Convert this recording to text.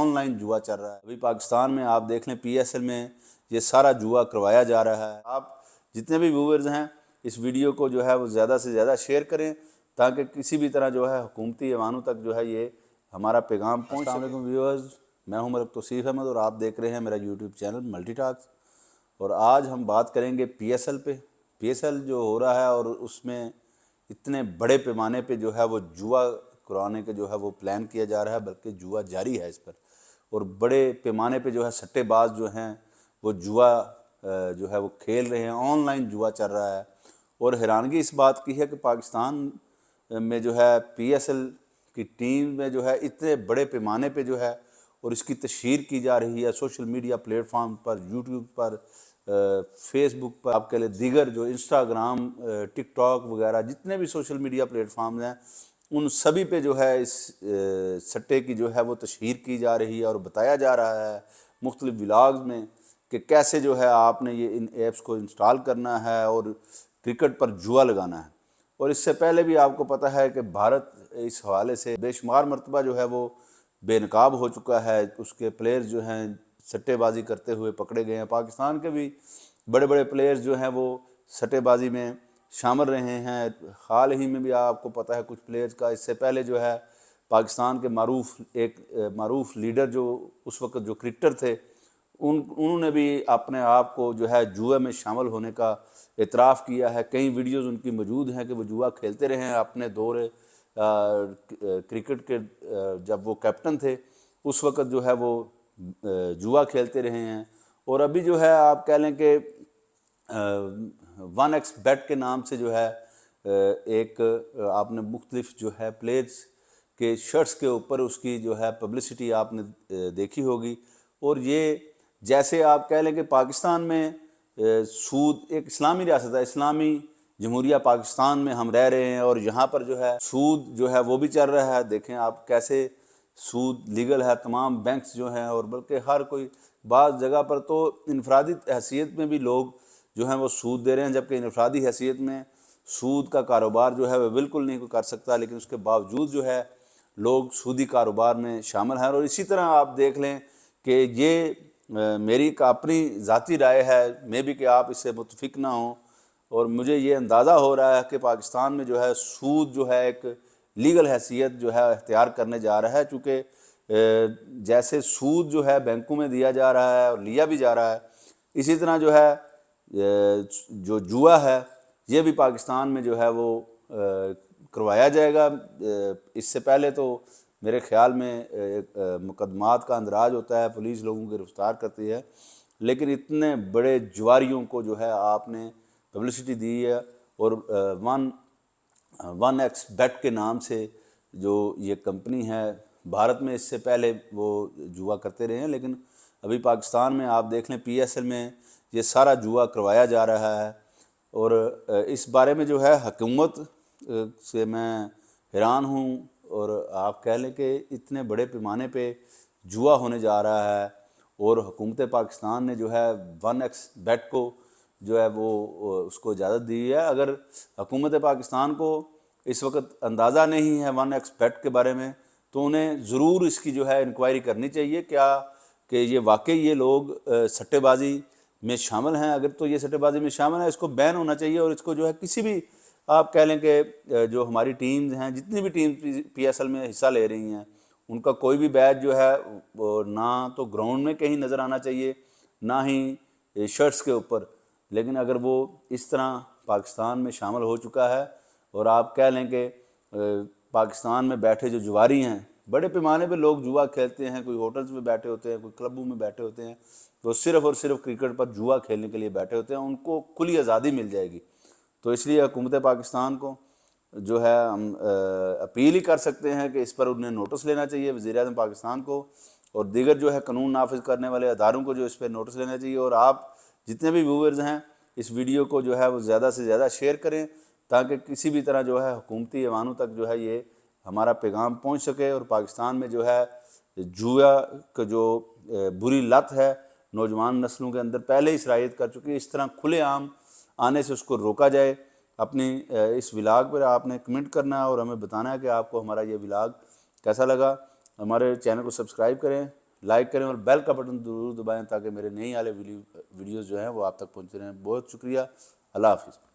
On line جوا چل رہا ہے۔ ابھی پاکستان میں آپ دیکھ لیں پی ایس ایل میں یہ سارا جوا کروایا جا رہا ہے۔ آپ جتنے بھی ویورز ہیں اس ویڈیو کو جو ہے وہ زیادہ سے زیادہ شیئر کریں تاکہ کسی بھی طرح جو ہے حکومتی ایوانوں تک جو ہے یہ ہمارا پیغام پہنچ سکے۔ السلام علیکم ویورز، میں ہوں ملک توصیف احمد اور آپ دیکھ رہے ہیں میرا یوٹیوب چینل ملٹی ٹاکس، اور آج ہم بات کریں گے پی ایس ایل پہ۔ پی ایس ایل جو ہو رہا ہے اور اس میں اتنے بڑے پیمانے پہ جو ہے وہ جوا کرانے کے جو ہے وہ پلان کیا جا رہا ہے، بلکہ جوا جاری ہے اس پر، اور بڑے پیمانے پہ جو ہے سٹے باز جو ہیں وہ جوا جو ہے وہ کھیل رہے ہیں، آن لائن جوا چل رہا ہے۔ اور حیرانگی اس بات کی ہے کہ پاکستان میں جو ہے پی ایس ایل کی ٹیم میں جو ہے اتنے بڑے پیمانے پہ جو ہے اور اس کی تشہیر کی جا رہی ہے سوشل میڈیا پلیٹ فارم پر، یوٹیوب پر، فیس بک پر، آپ کے لیے دیگر جو انسٹاگرام، ٹک ٹاک وغیرہ جتنے بھی سوشل میڈیا پلیٹ فارمز ہیں ان سبھی پہ جو ہے اس سٹے کی جو ہے وہ تشہیر کی جا رہی ہے اور بتایا جا رہا ہے مختلف ولاگز میں کہ کیسے جو ہے آپ نے یہ ان ایپس کو انسٹال کرنا ہے اور کرکٹ پر جوا لگانا ہے۔ اور اس سے پہلے بھی آپ کو پتہ ہے کہ بھارت اس حوالے سے بے شمار مرتبہ جو ہے وہ بے نقاب ہو چکا ہے، اس کے پلیئرز جو ہیں سٹے بازی کرتے ہوئے پکڑے گئے ہیں۔ پاکستان کے بھی بڑے بڑے پلیئرز جو ہیں وہ سٹے بازی میں شامل رہے ہیں۔ حال ہی میں بھی آپ کو پتہ ہے کچھ پلیئرز کا، اس سے پہلے جو ہے پاکستان کے معروف لیڈر جو اس وقت جو کرکٹر تھے انہوں نے بھی اپنے آپ کو جو ہے جوئے میں شامل ہونے کا اعتراف کیا ہے۔ کئی ویڈیوز ان کی موجود ہیں کہ وہ جوا کھیلتے رہے ہیں اپنے دور کرکٹ کے، جب وہ کیپٹن تھے اس وقت جو ہے وہ جوا کھیلتے رہے ہیں۔ اور ابھی جو ہے آپ کہہ لیں کہ ون ایکس بیٹ کے نام سے جو ہے ایک آپ نے مختلف جو ہے پلیئرز کے شرٹس کے اوپر اس کی جو ہے پبلسٹی آپ نے دیکھی ہوگی، اور یہ جیسے آپ کہہ لیں کہ پاکستان میں سود ایک اسلامی ریاست ہے، اسلامی جمہوریہ پاکستان میں ہم رہ رہے ہیں اور یہاں پر جو ہے سود جو ہے وہ بھی چل رہا ہے۔ دیکھیں آپ کیسے سود لیگل ہے، تمام بینکس جو ہیں، اور بلکہ ہر کوئی بعض جگہ پر تو انفرادی حیثیت میں بھی لوگ جو ہیں وہ سود دے رہے ہیں، جبکہ انفرادی حیثیت میں سود کا کاروبار جو ہے وہ بالکل نہیں کر سکتا، لیکن اس کے باوجود جو ہے لوگ سودی کاروبار میں شامل ہیں۔ اور اسی طرح آپ دیکھ لیں کہ یہ میری اپنی ذاتی رائے ہے، میں بھی کہ آپ اس سے متفق نہ ہوں، اور مجھے یہ اندازہ ہو رہا ہے کہ پاکستان میں جو ہے سود جو ہے ایک لیگل حیثیت جو ہے اختیار کرنے جا رہا ہے، چونکہ جیسے سود جو ہے بینکوں میں دیا جا رہا ہے اور لیا بھی جا رہا ہے، اسی طرح جو ہے جو جوا ہے یہ بھی پاکستان میں جو ہے وہ کروایا جائے گا۔ اس سے پہلے تو میرے خیال میں مقدمات کا اندراج ہوتا ہے، پولیس لوگوں کو گرفتار کرتی ہے، لیکن اتنے بڑے جواریوں کو جو ہے آپ نے پبلسٹی دی ہے، اور ون ایکس بیٹ کے نام سے جو یہ کمپنی ہے، بھارت میں اس سے پہلے وہ جوا کرتے رہے ہیں، لیکن ابھی پاکستان میں آپ دیکھ لیں پی ایس ایل میں یہ سارا جوا کروایا جا رہا ہے۔ اور اس بارے میں جو ہے حکومت سے میں حیران ہوں، اور آپ کہہ لیں کہ اتنے بڑے پیمانے پہ جوا ہونے جا رہا ہے، اور حکومت پاکستان نے جو ہے ون ایکس بیٹ کو جو ہے وہ اس کو اجازت دی ہے۔ اگر حکومت پاکستان کو اس وقت اندازہ نہیں ہے ون ایکس بیٹ کے بارے میں تو انہیں ضرور اس کی جو ہے انکوائری کرنی چاہیے، کیا کہ یہ واقعی یہ لوگ سٹے بازی میں شامل ہیں۔ اگر تو یہ سٹے بازی میں شامل ہیں اس کو بین ہونا چاہیے، اور اس کو جو ہے کسی بھی آپ کہہ لیں کہ جو ہماری ٹیمز ہیں، جتنی بھی ٹیم پی ایس ایل میں حصہ لے رہی ہیں، ان کا کوئی بھی بیچ جو ہے وہ نہ تو گراؤنڈ میں کہیں نظر آنا چاہیے، نہ ہی شرٹس کے اوپر۔ لیکن اگر وہ اس طرح پاکستان میں شامل ہو چکا ہے، اور آپ کہہ لیں کہ پاکستان میں بیٹھے جو جواری ہیں، بڑے پیمانے پہ لوگ جوا کھیلتے ہیں، کوئی ہوٹلز میں بیٹھے ہوتے ہیں، کوئی کلبوں میں بیٹھے ہوتے ہیں، تو صرف اور صرف کرکٹ پر جوا کھیلنے کے لیے بیٹھے ہوتے ہیں، ان کو کھلی آزادی مل جائے گی۔ تو اس لیے حکومت پاکستان کو جو ہے ہم اپیل ہی کر سکتے ہیں کہ اس پر انہیں نوٹس لینا چاہیے، وزیر اعظم پاکستان کو اور دیگر جو ہے قانون نافذ کرنے والے اداروں کو جو اس پہ نوٹس لینا چاہیے۔ اور آپ جتنے بھی ویورز ہیں اس ویڈیو کو جو ہے وہ زیادہ سے زیادہ شیئر کریں تاکہ کسی بھی طرح جو ہے حکومتی ایوانوں تک جو ہے یہ ہمارا پیغام پہنچ سکے، اور پاکستان میں جو ہے جوا کا جو بری لت ہے نوجوان نسلوں کے اندر پہلے ہی سرایت کر چکی ہے، اس طرح کھلے عام آنے سے اس کو روکا جائے۔ اپنی اس ولاگ پر آپ نے کمنٹ کرنا ہے اور ہمیں بتانا ہے کہ آپ کو ہمارا یہ ولاگ کیسا لگا۔ ہمارے چینل کو سبسکرائب کریں، لائک کریں اور بیل کا بٹن ضرور دبائیں تاکہ میرے نئی والے ویڈیوز جو ہیں وہ آپ تک پہنچتے رہیں۔ بہت شکریہ، اللہ حافظ۔